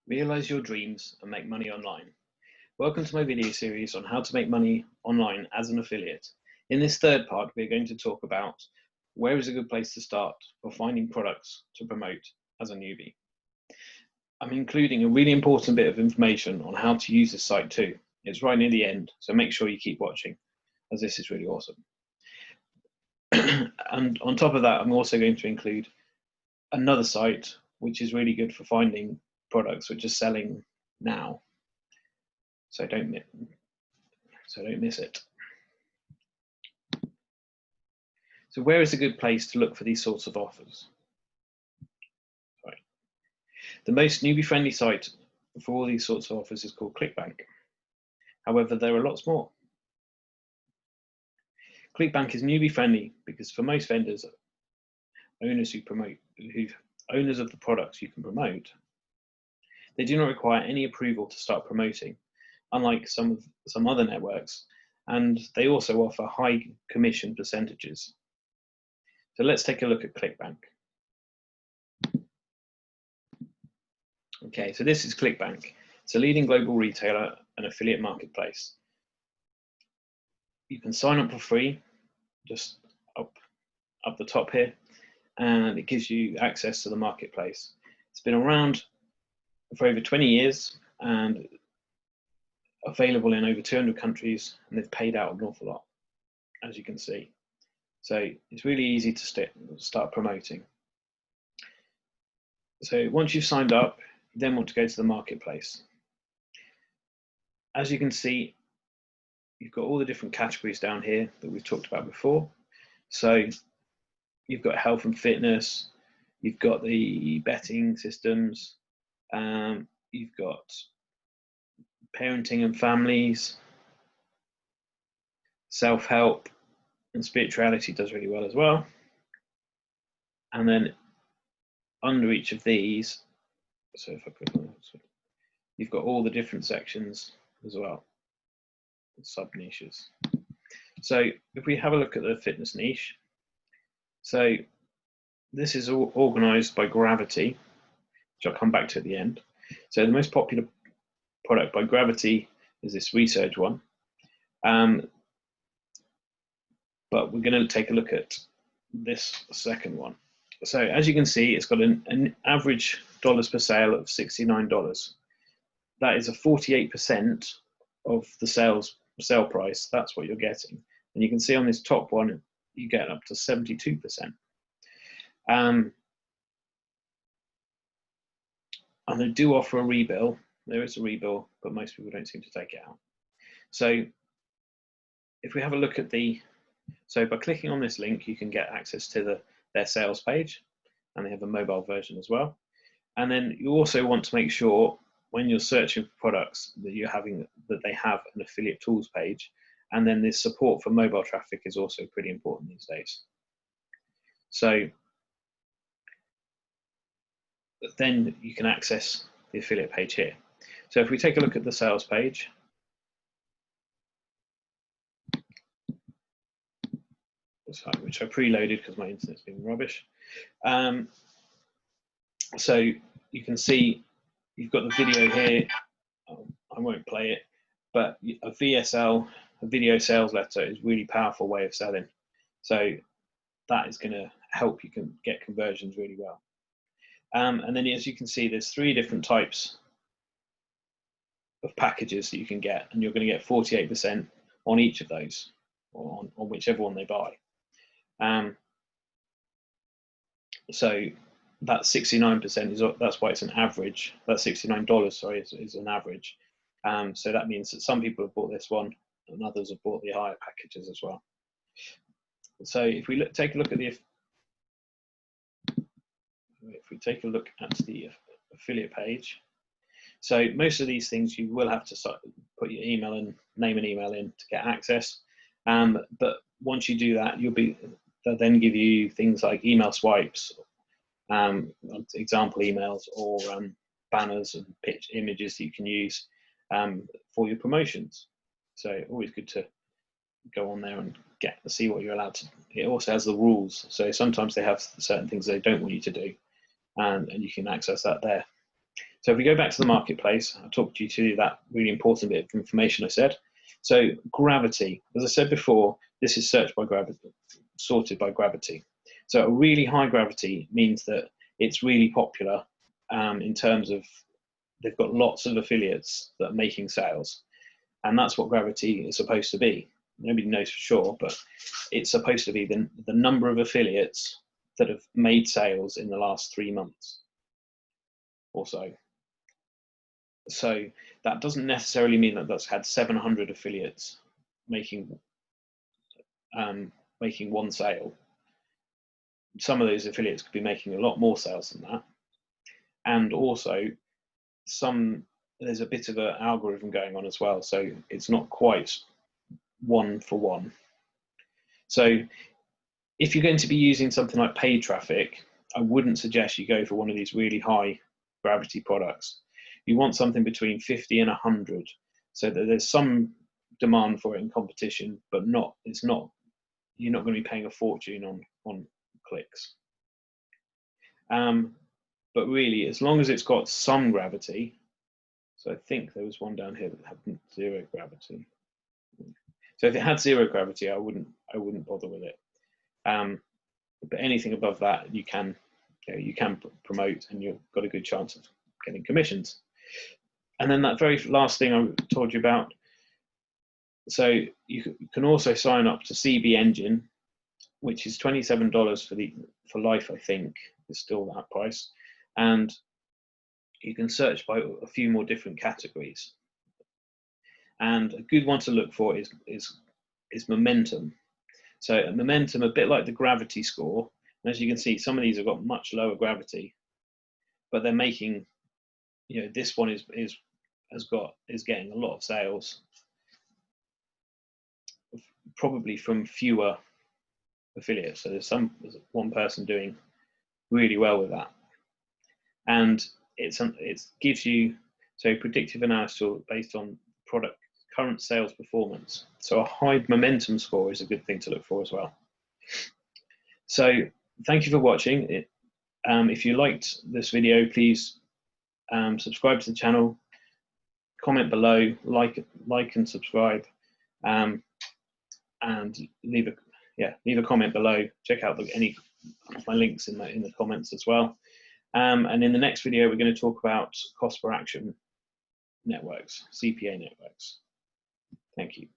Realize your dreams and make money online. Welcome to my video series on how to make money online as an affiliate. In this third part, we're going to talk about where is a good place to start for finding products to promote as a newbie. I'm including a really important bit of information on how to use this site too. It's right near the end, so make sure you keep watching, as this is really awesome. And on top of that, I'm also going to include another site which is really good for finding products which are selling now. So don't miss it. So where is a good place to look for these sorts of offers? Right. The most newbie-friendly site for all these sorts of offers is called ClickBank. However, there are lots more. ClickBank is newbie-friendly because for most vendors, owners of the products you can promote, they do not require any approval to start promoting, unlike some other networks, and they also offer high commission percentages. So let's take a look at ClickBank. Okay, so this is ClickBank. It's a leading global retailer and affiliate marketplace. You can sign up for free, just up the top here, and it gives you access to the marketplace. It's been around for over 20 years and available in over 200 countries, and they've paid out an awful lot, as you can see. So it's really easy to start promoting. So once you've signed up, you then want to go to the marketplace. As you can see, you've got all the different categories down here that we've talked about before. So you've got health and fitness, you've got the betting systems, you've got parenting and families, self-help, and spirituality does really well as well. And then under each of these, so if I click on that, you've got all the different sections as well, sub niches. So if we have a look at the fitness niche, so this is all organized by gravity, which I'll come back to at the end. So the most popular product by gravity is this research one. But we're going to take a look at this second one. So as you can see, it's got an average dollars per sale of $69. That is a 48% of the sale price. That's what you're getting. And you can see on this top one, you get up to 72%. And they do offer a rebill. There is a rebill, but most people don't seem to take it out. So if we have a look at so by clicking on this link, you can get access to their sales page, and they have a mobile version as well. And then you also want to make sure when you're searching for products that they have an affiliate tools page, and then this support for mobile traffic is also pretty important these days. So then you can access the affiliate page here. So if we take a look at the sales page, which I preloaded because my internet's been rubbish. So you can see you've got the video here. I won't play it, but a VSL, a video sales letter, is a really powerful way of selling. So that is going to help you get conversions really well. And then as you can see, there's 3 different types of packages that you can get, and you're going to get 48% on each of those, or on whichever one they buy. So that 69% that's why it's an average. That $69, sorry, is an average. So that means that some people have bought this one, and others have bought the higher packages as well. So if we take a look at the affiliate page, so most of these things you will have to put your email and name and email in to get access. But once you do that, they'll then give you things like email swipes, example emails, or banners and pitch images that you can use for your promotions. So always good to go on there and see what you're allowed to. It also has the rules. So sometimes they have certain things they don't want you to do, and you can access that there. So if we go back to the marketplace, I talked you through that really important bit of information I said. So gravity, as I said before, this is searched by gravity, sorted by gravity. So a really high gravity means that it's really popular in terms of they've got lots of affiliates that are making sales. And that's what gravity is supposed to be. Nobody knows for sure, but it's supposed to be the number of affiliates that have made sales in the last 3 months or so. So that doesn't necessarily mean that that's had 700 affiliates making one sale. Some of those affiliates could be making a lot more sales than that. And also there's a bit of an algorithm going on as well. So it's not quite one for one. So if you're going to be using something like paid traffic, I wouldn't suggest you go for one of these really high gravity products. You want something between 50 and 100, so that there's some demand for it in competition, but you're not going to be paying a fortune on clicks. But really, as long as it's got some gravity, so I think there was one down here that had 0 gravity. So if it had 0 gravity, I wouldn't bother with it. But anything above that, you can promote, and you've got a good chance of getting commissions. And then that very last thing I told you about. So you can also sign up to CB Engine, which is $27 for life. I think is still that price, and you can search by a few more different categories. And a good one to look for is momentum. So momentum, a bit like the gravity score. And as you can see, some of these have got much lower gravity, but they're making, this one is getting a lot of sales, probably from fewer affiliates. So there's one person doing really well with that, and it gives you predictive analysis based on product current sales performance. So a high momentum score is a good thing to look for as well. So thank you for watching it. If you liked this video, please subscribe to the channel, comment below, like and subscribe, and leave a comment below. Check out any of my links in the comments as well. And in the next video, we're going to talk about cost per action networks, CPA networks. Thank you.